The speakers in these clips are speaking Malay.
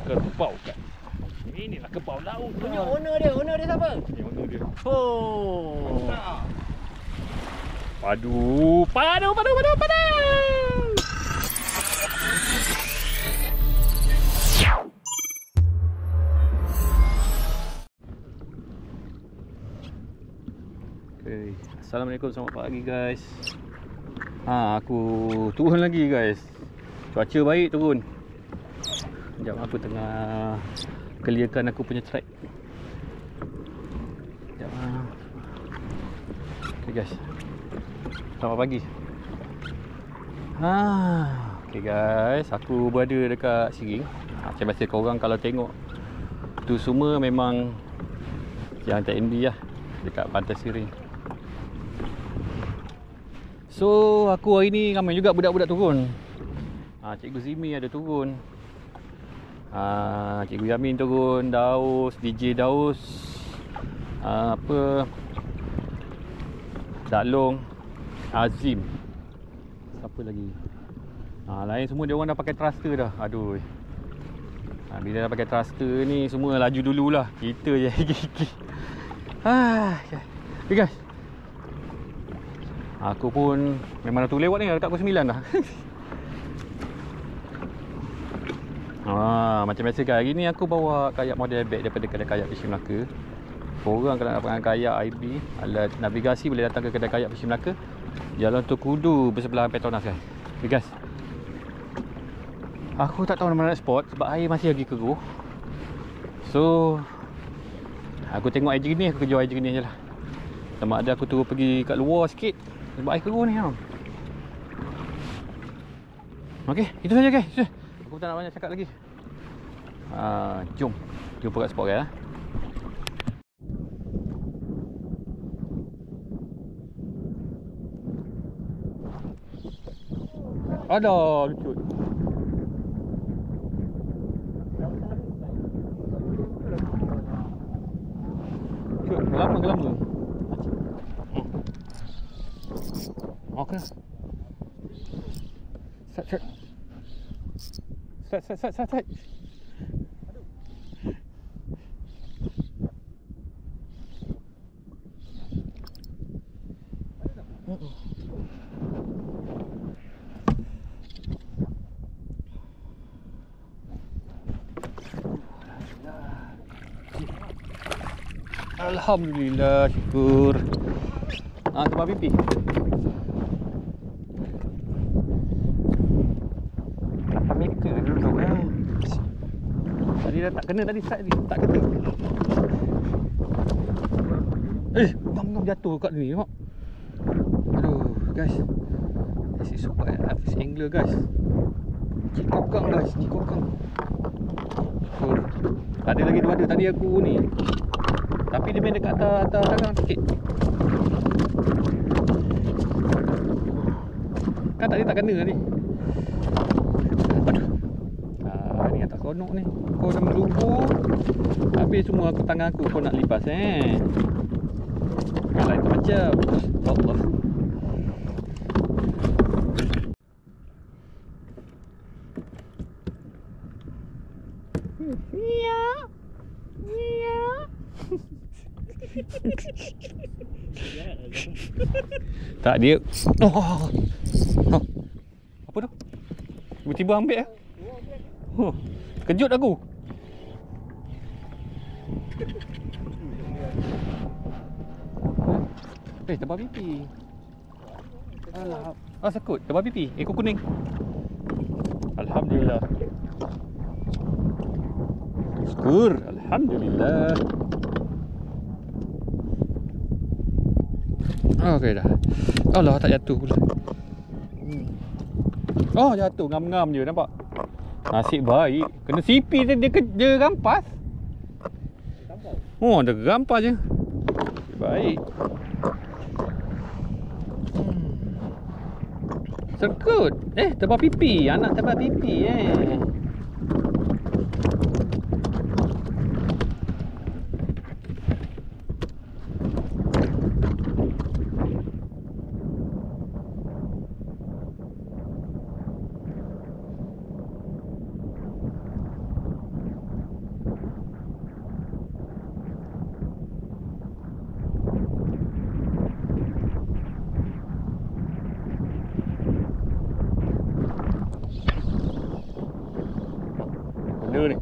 kerbau kan. Inilah kerbau laut. Tunjuk owner dia siapa? Ni owner dia. Oh. Padu. Okay. Assalamualaikum, selamat pagi guys. Aku turun lagi guys. Cuaca baik turun. Sekejap aku tengah clearkan aku punya track. Sekejap. Okay guys. Selamat pagi. Okay guys, aku berada dekat Siring. Macam biasa korang kalau tengok tu semua memang yang TNB lah, dekat pantai Siring. So aku hari ni ramai juga budak-budak turun. Cikgu Zimi ada turun. Cikgu Yamin turun, Daus, DJ Daus, Daklong, Azim. Siapa lagi? Lain semua dia orang dah pakai thruster dah. Aduh. Bila dah pakai thruster ni semua laju dululah. Kita je gigi. Okay guys. Aku pun memang dah tu lewat ni, dekat pukul 9 dah. Macam biasa kan, hari ni aku bawa kayak model bag daripada kedai kayak Fishing Melaka. Korang kalau nak pakai kayak IB, alat navigasi, boleh datang ke kedai kayak Fishing Melaka, Jalan Tok Kudu bersebelahan Petronas kan. Okay guys, aku tak tahu mana nak spot sebab air masih lagi keruh. So aku tengok air jernih, aku kejar air jernih je lah. Sama ada aku turun pergi kat luar sikit sebab air keruh ni. Okay, itu saja guys. Aku tak nak banyak cakap lagi. Jom jumpa kat spot kan. Ada lucut. Gelama. Okey. Set. Alhamdulillah, syukur. Tempat pipi. Meter dulu tu kan. Tadi dah tak kena tadi start ni. Tak kena. Ngam jatuh kat ni tengok. Aduh guys. This is super fish angler guys. Cikokang guys, cikokang. Ada lagi dua ada tadi aku ni. Tapi dia main dekat atas dagang sikit. Kan tadi tak kena ni. Ni atas konok ni. Kau dah melubur. Habis semua tangan aku kau nak lipas Yang lain macam Allah. Tak dia. Apa tu? Tiba-tiba ambil kejut aku. Tebal pipi. Sakut. Tebal pipi. Ekor kuning. Alhamdulillah. Syukur. Alhamdulillah. Okey dah. Allah, tak jatuh pula. Jatuh. Ngam-ngam je, nampak? Nasib baik. Kena CP dia rampas. Dia rampas je. Baik. Sekut. Tebal pipi. Anak tebal pipi Mana ni?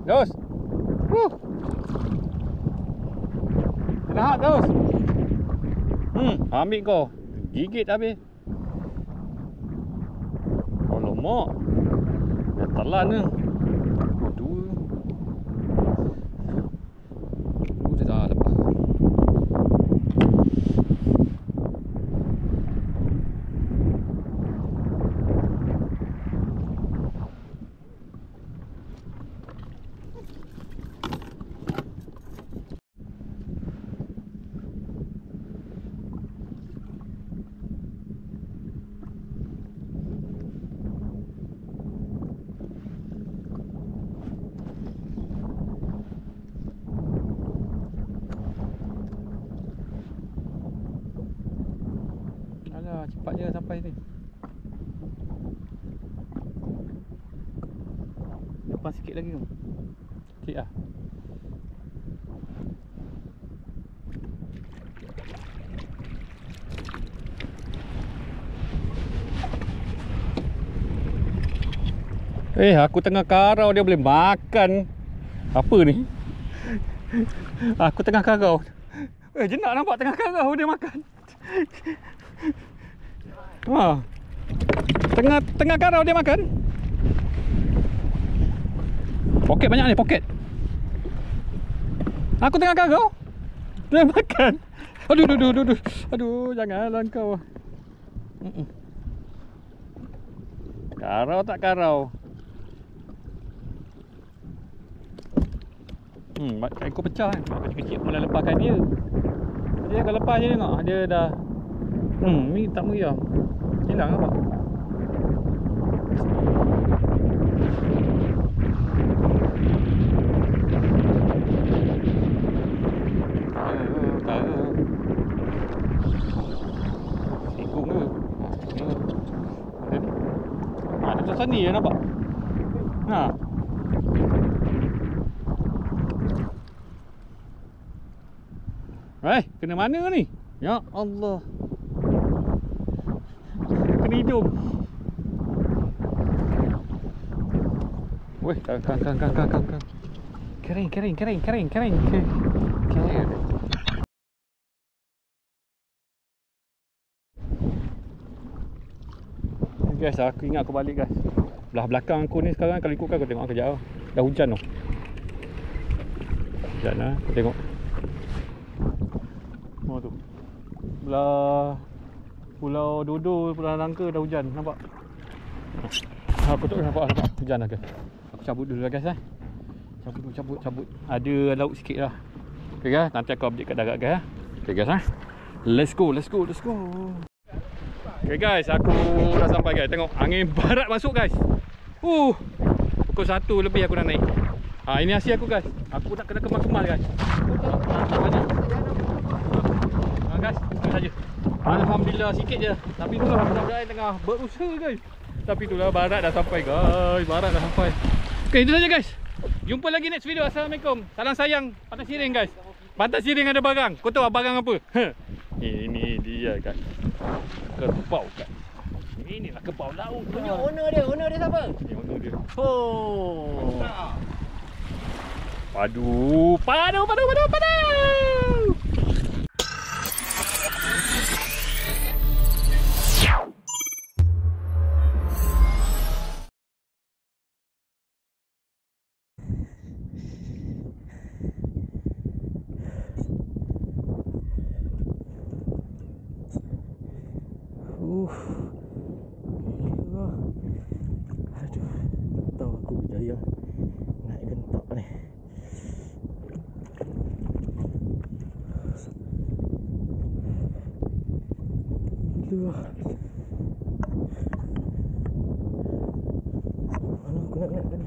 Dos. Nak dos. Ambil kau. Gigit habis. Alamak. Dah telan ni. Dua. Dia dah lepas. Cepatnya sampai ni. Depan sikit lagi tu. Sikit lah. Aku tengah karau dia boleh makan. Apa ni? Aku tengah karau. Jenak nampak tengah karau dia makan. Tengah karau dia makan. Poket banyak ni, poket. Aku tengah karau dia makan. Aduh, janganlah kau. Karau tak karau. Ekor pecah kan. Kecil-kecil mula lepaskan dia. Dia kalau lepas je tengok dia dah. Ni tak meriam. Hilang apa? Sikung ke? Ada tulisan ni je nampak. Kena mana ni? Ya Allah. Kena hidung. Weh, kang. Kering. Guys, aku ingat aku balik guys. Belah belakang aku ni sekarang kalau ikutkan aku tengok kejap. Dah hujan tu. Hujan lah, aku tengok. Tu. Belah Pulau Dodo, Pulau Langka dah hujan, nampak? Aku tak nampak hujan dah guys. Aku cabut dulu lah guys . Cabut. Ada laut sikit lah. Okay guys, nanti aku update kat darat guys . Okay guys . Let's go. Okay guys, aku dah sampai guys. Tengok angin barat masuk guys. Pukul 1 lebih aku dah naik. Ini hasil aku guys. Aku nak kena kemas-kemas guys. Mantap banyak. Guys, itu saja. Alhamdulillah sikit je. Tapi itulah budak-budak tengah berusaha guys. Tapi itulah barat dah sampai guys. Okay, itu saja guys. Jumpa lagi next video. Assalamualaikum. Salam sayang Pantai Siring guys. Pantai Siring ada barang. Kau tahu barang apa? Ini dia guys. Kerbau guys. Inilah kerbau laut. Tunjuk owner dia siapa? Ini owner dia. Padu. Aduh, tahu aku berjaya naik gentak ni. Aduh. Mana aku nak naik tadi?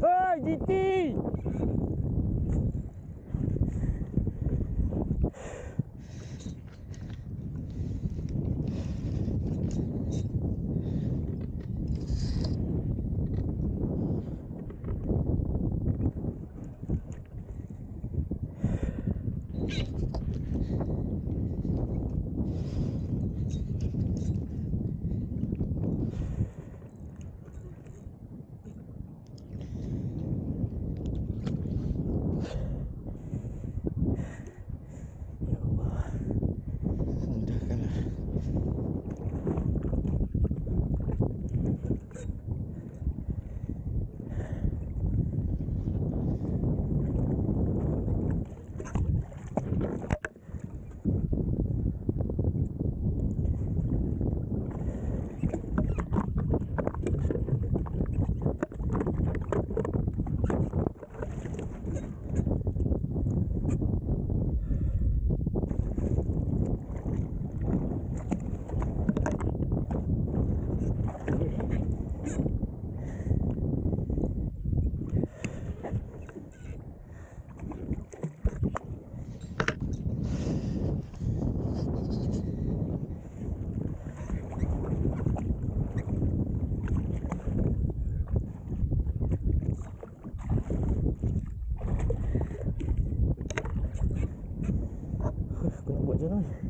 Hai, GT! tu ni.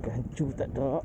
Gancu tak ada.